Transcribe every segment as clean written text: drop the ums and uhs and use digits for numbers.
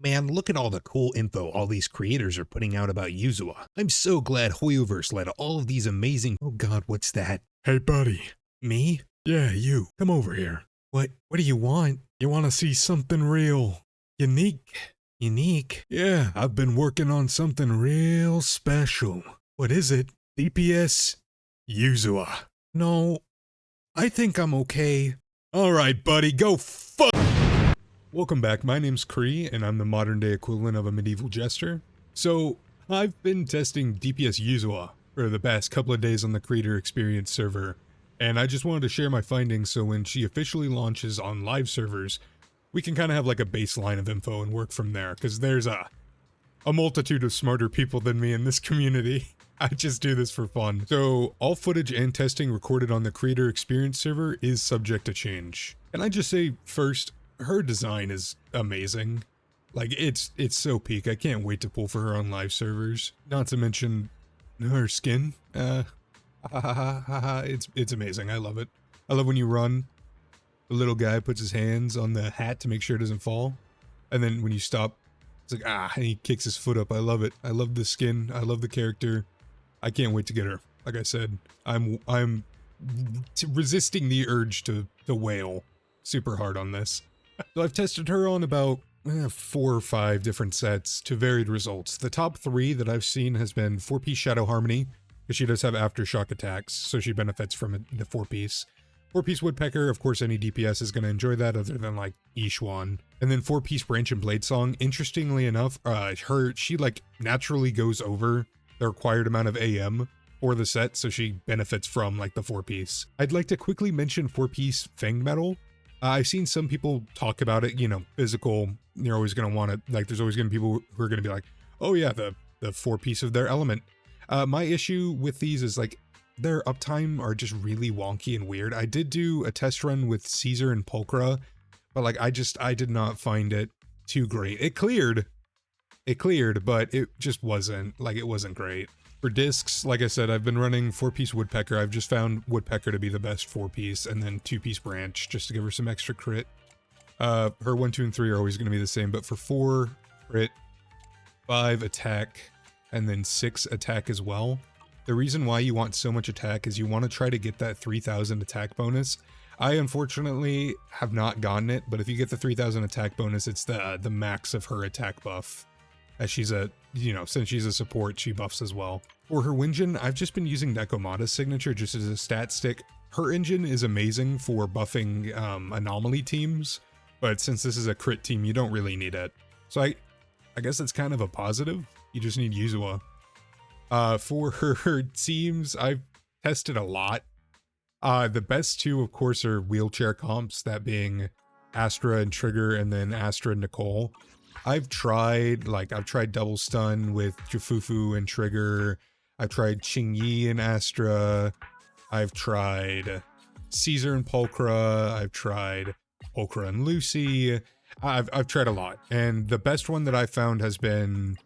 Man, look at all the cool info all these creators are putting out about Yuzuha. I'm so glad Hoyoverse led all of these amazing— Oh god, what's that? Hey buddy. Me? Yeah, you. Come over here. What do you want? You want to see something real unique? Unique? Yeah, I've been working on something real special. What is it? DPS Yuzuha. No, I think I'm okay. Alright buddy, go fuck! Welcome back, my name's Kree, and I'm the modern day equivalent of a medieval jester. So, I've been testing DPS Yuzuha for the past couple of days on the Creator Experience server, and I just wanted to share my findings so when she officially launches on live servers, we can kind of have like a baseline of info and work from there, because there's a multitude of smarter people than me in this community. I just do this for fun. So, all footage and testing recorded on the Creator Experience server is subject to change. Can I just say first, her design is amazing. Like, it's so peak. I can't wait to pull for her on live servers. Not to mention her skin. It's amazing. I love it. I love when you run, the little guy puts his hands on the hat to make sure it doesn't fall. And then when you stop, it's like, and he kicks his foot up. I love it. I love the skin. I love the character. I can't wait to get her. Like I said, I'm resisting the urge to wail super hard on this. So I've tested her on about 4 or 5 different sets to varied results. The top 3 that I've seen has been 4-piece Shadow Harmony, because she does have aftershock attacks, so she benefits from the 4-piece. 4-piece Woodpecker, of course any DPS is going to enjoy that other than like Ishwan. And then 4-piece Branch and Blade Song, interestingly enough, she like naturally goes over the required amount of AM for the set, so she benefits from like the 4-piece. I'd like to quickly mention 4-piece Fang Metal. I've seen some people talk about it, you know, physical, you're always going to want it, like there's always going to be people who are going to be like, oh yeah, the 4-piece of their element. My issue with these is like, their uptime are just really wonky and weird. I did do a test run with Caesar and Pulchra, but like, I did not find it too great. It cleared, but it just wasn't, like, it wasn't great. For discs, like I said, I've been running 4-piece Woodpecker. I've just found Woodpecker to be the best 4-piece, and then 2-piece Branch, just to give her some extra crit. Her 1, 2, and 3 are always going to be the same, but for 4 crit, 5 attack, and then 6 attack as well. The reason why you want so much attack is you want to try to get that 3,000 attack bonus. I unfortunately have not gotten it, but if you get the 3,000 attack bonus, it's the max of her attack buff. As she's a, you know, since she's a support, she buffs as well. For her Winjin, I've just been using Nekomata's signature just as a stat stick. Her engine is amazing for buffing anomaly teams, but since this is a crit team, you don't really need it. So I guess it's kind of a positive. You just need Yuzuha. For her teams, I've tested a lot. The best 2, of course, are wheelchair comps, that being Astra and Trigger, and then Astra and Nicole. I've tried double stun with Jufufu and Trigger. I've tried Qingyi and Astra. I've tried Caesar and Pulchra. I've tried Pulchra and Lucy. I've tried a lot, and the best one that I found has been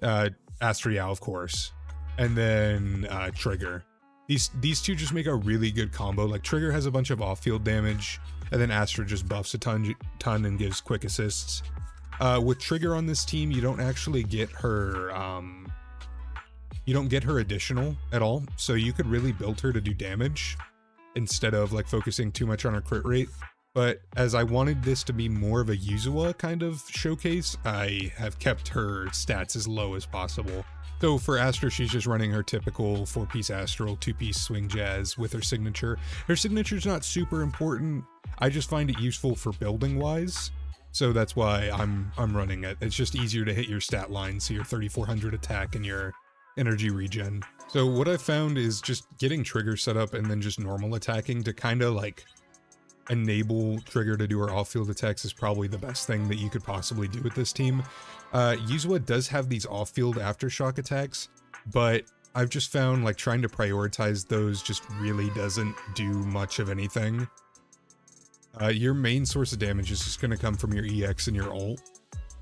Astriel, of course, and then Trigger. These 2 just make a really good combo. Like, Trigger has a bunch of off-field damage, and then Astra just buffs a ton and gives quick assists. With Trigger on this team, you don't actually get her, additional at all, so you could really build her to do damage instead of like focusing too much on her crit rate. But as I wanted this to be more of a Yuzuha kind of showcase, I have kept her stats as low as possible. So for Astra, she's just running her typical 4-piece Astral, 2-piece Swing Jazz with her signature. Her signature's not super important. I just find it useful for building wise. So that's why I'm running it. It's just easier to hit your stat line, so your 3400 attack and your energy regen. So what I found is just getting Trigger set up and then just normal attacking to kind of like enable Trigger to do her off-field attacks is probably the best thing that you could possibly do with this team. Yuzuha does have these off-field aftershock attacks, but I've just found like trying to prioritize those just really doesn't do much of anything. Your main source of damage is just going to come from your EX and your ult.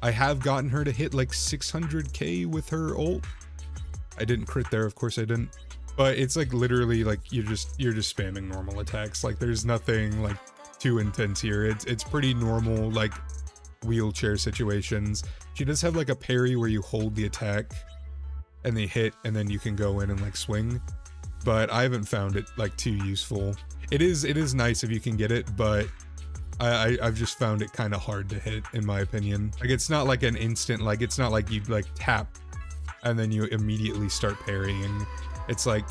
I have gotten her to hit like 600k with her ult. I didn't crit there, of course I didn't. But it's like literally like you're just spamming normal attacks. Like there's nothing like too intense here. It's pretty normal, like wheelchair situations. She does have like a parry where you hold the attack and they hit and then you can go in and like swing, but I haven't found it like too useful. It is nice if you can get it, but I've just found it kind of hard to hit, in my opinion. Like, it's not like an instant, like, it's not like you like tap and then you immediately start parrying. It's like,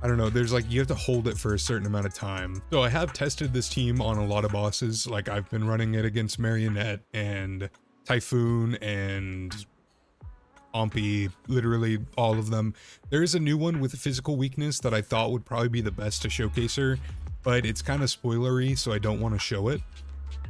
I don't know, there's like, you have to hold it for a certain amount of time. So I have tested this team on a lot of bosses. Like, I've been running it against Marionette and Typhoon and Ompy, literally all of them. There is a new one with a physical weakness that I thought would probably be the best to showcase her, but it's kind of spoilery, so I don't want to show it.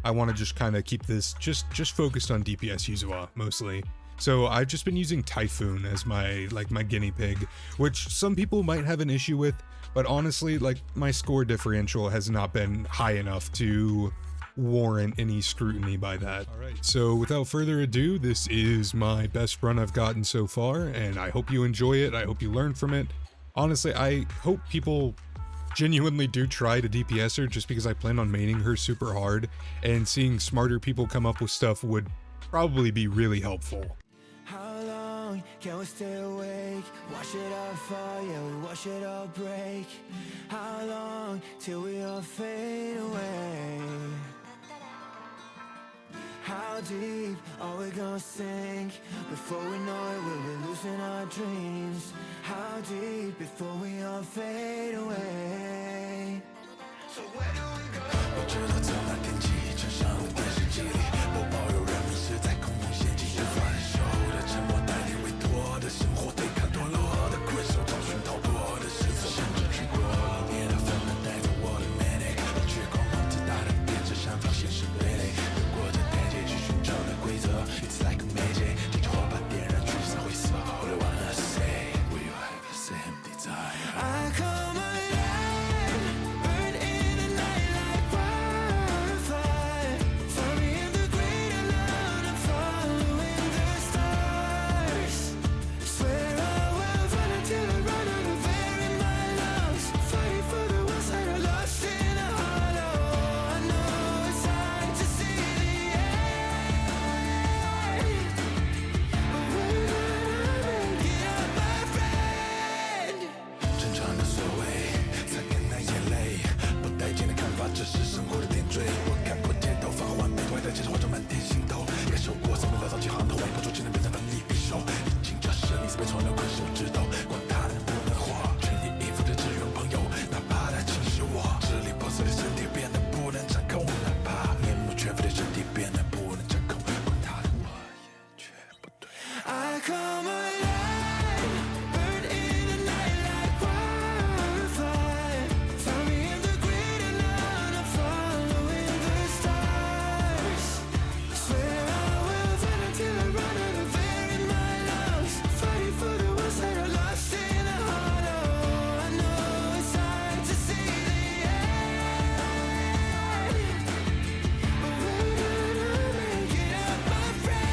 I want to just kind of keep this just focused on DPS Yuzuha mostly. So I've just been using Typhoon as my guinea pig, which some people might have an issue with, but honestly, like, my score differential has not been high enough to warrant any scrutiny by that. All right, so without further ado, this is my best run I've gotten so far, and I hope you enjoy it. I hope you learn from it. Honestly, I hope people genuinely do try to DPS her, just because I plan on maining her super hard, and seeing smarter people come up with stuff would probably be really helpful. How long can we stay awake? Wash it all fall, yeah, we wash it all break. How long till we all fade away? How deep are we gonna sink? Before we know it, we'll be losing our dreams. How deep before we all fade away? So where do we go? 我知道这那天气正上的电视机里，我保有人们是在空中掀起的反手的沉默，代替委托的生活，对抗堕落的困兽，找寻逃脱的失措，甚至去过了别的纷纷带走我的美丽，却狂妄自大的变成上方现实对垒，越过这台阶去寻找的规则 ，It's like a magic， 这火把点燃，聚散灰色，All I wanna say， We all have the same desire。I come alive, burn in the night like wildfire. Find me in the great unknown, I'm following the stars. Swear I will run until I run out of air in my lungs. Fighting for the ones that are lost in a hollow. I know it's hard to see the end, but we're gonna make it up, my friend. 正常的所谓，擦干那眼泪，不待见的看法，这是生活的点缀。我看过街头繁华完美，都还在街上化妆满天星斗，感受过三面潦草几行的回，破除技能变成当你匕首。历经这生离死别，从来困兽之斗，管他能不能活，全力以赴的支援朋友，哪怕他轻视我。支离破碎的身体变得不能掌控，哪怕面目全非的身体变得不能掌控，管他的我也绝不对。I come alive, burn in the night like wildfire. Find me in the great unknown, I'm following the stars. Swear I will run until I run out of air in my lungs. Fighting for the ones that are lost in a hollow. I know it's hard to see the end, but we're gonna make it up, my friend.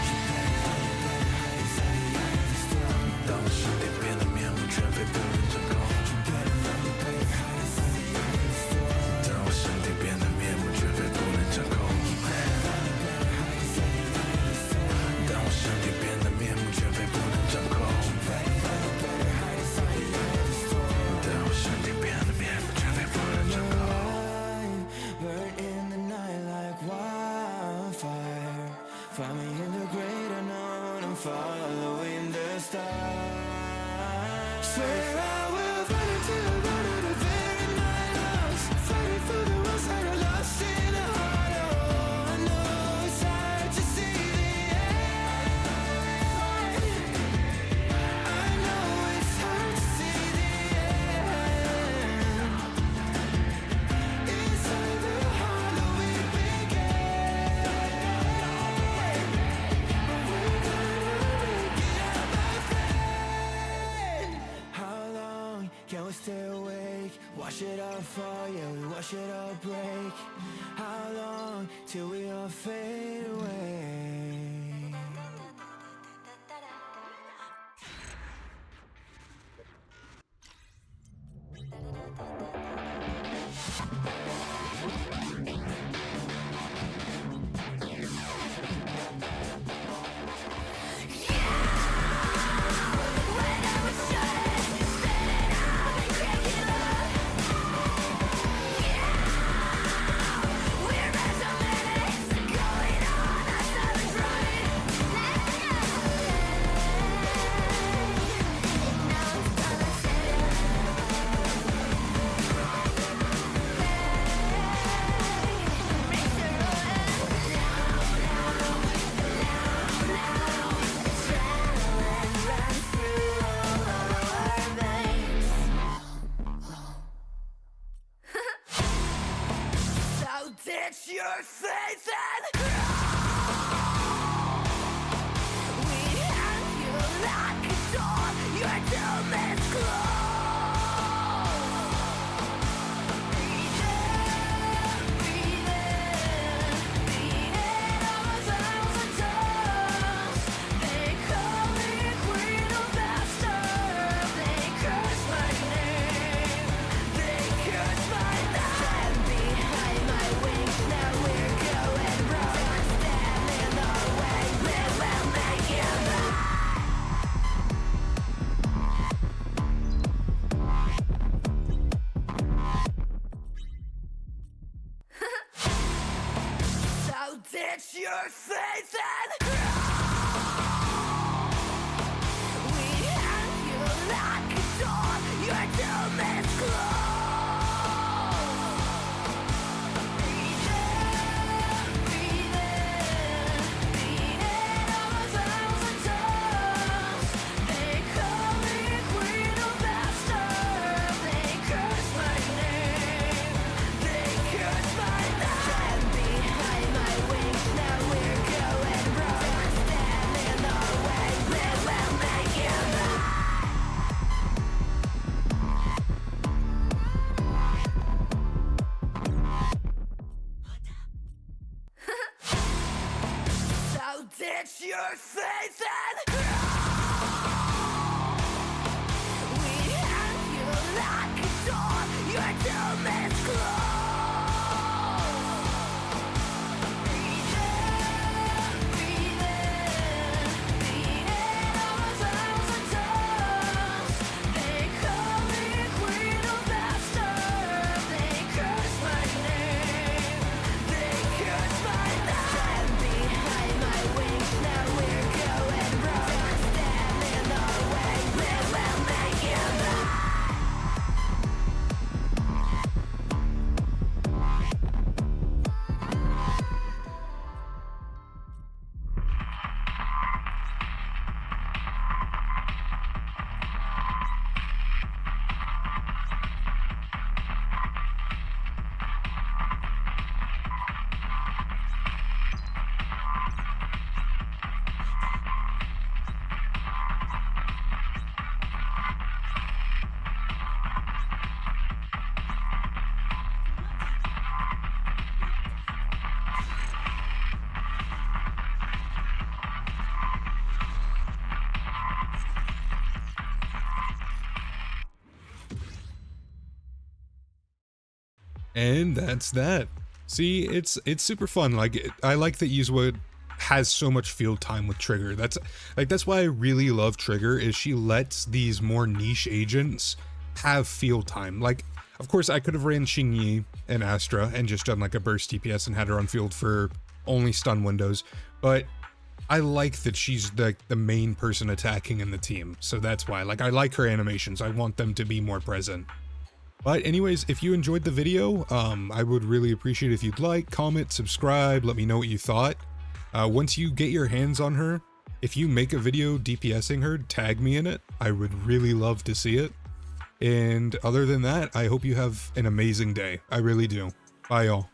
当我身体变得面目全非，不能掌控。当我身体变得面目全非，不能掌控。当我身体变得面目全非，不能掌控。当我身体变得面目全非，不能掌控。Burn in the night like wildfire. Find me in the great unknown, I'm following the stars. Swear I will run until I run out of air in my lungs. Fighting for the ones that are lost in a hollow. I know it's hard to see the end. I know it's hard to see the end. Inside the hollow we begin. But we're gonna make it up, my friend. How long can we stay awake? Wash it all fall, yeah, we wash it all break. How long till we all fade away? It's your faith and we have you like a door. Your doom is closed. Breathe in, breathe in of 1,000 tongues. They call me queen of master. They curse my name. They curse my name. Stand behind my wings. Now we're going wrong. Stand in our way. We will make you back. And that's that. See, it's super fun. Like, I like that Yuzuha has so much field time with Trigger. That's why I really love Trigger, is she lets these more niche agents have field time. Like, of course, I could have ran Xingyi and Astra and just done like a burst DPS and had her on field for only stun windows, but I like that she's the main person attacking in the team. So that's why, like, I like her animations. I want them to be more present. But anyways, if you enjoyed the video, I would really appreciate if you'd like, comment, subscribe, let me know what you thought. Once you get your hands on her, if you make a video DPSing her, tag me in it. I would really love to see it. And other than that, I hope you have an amazing day. I really do. Bye, y'all.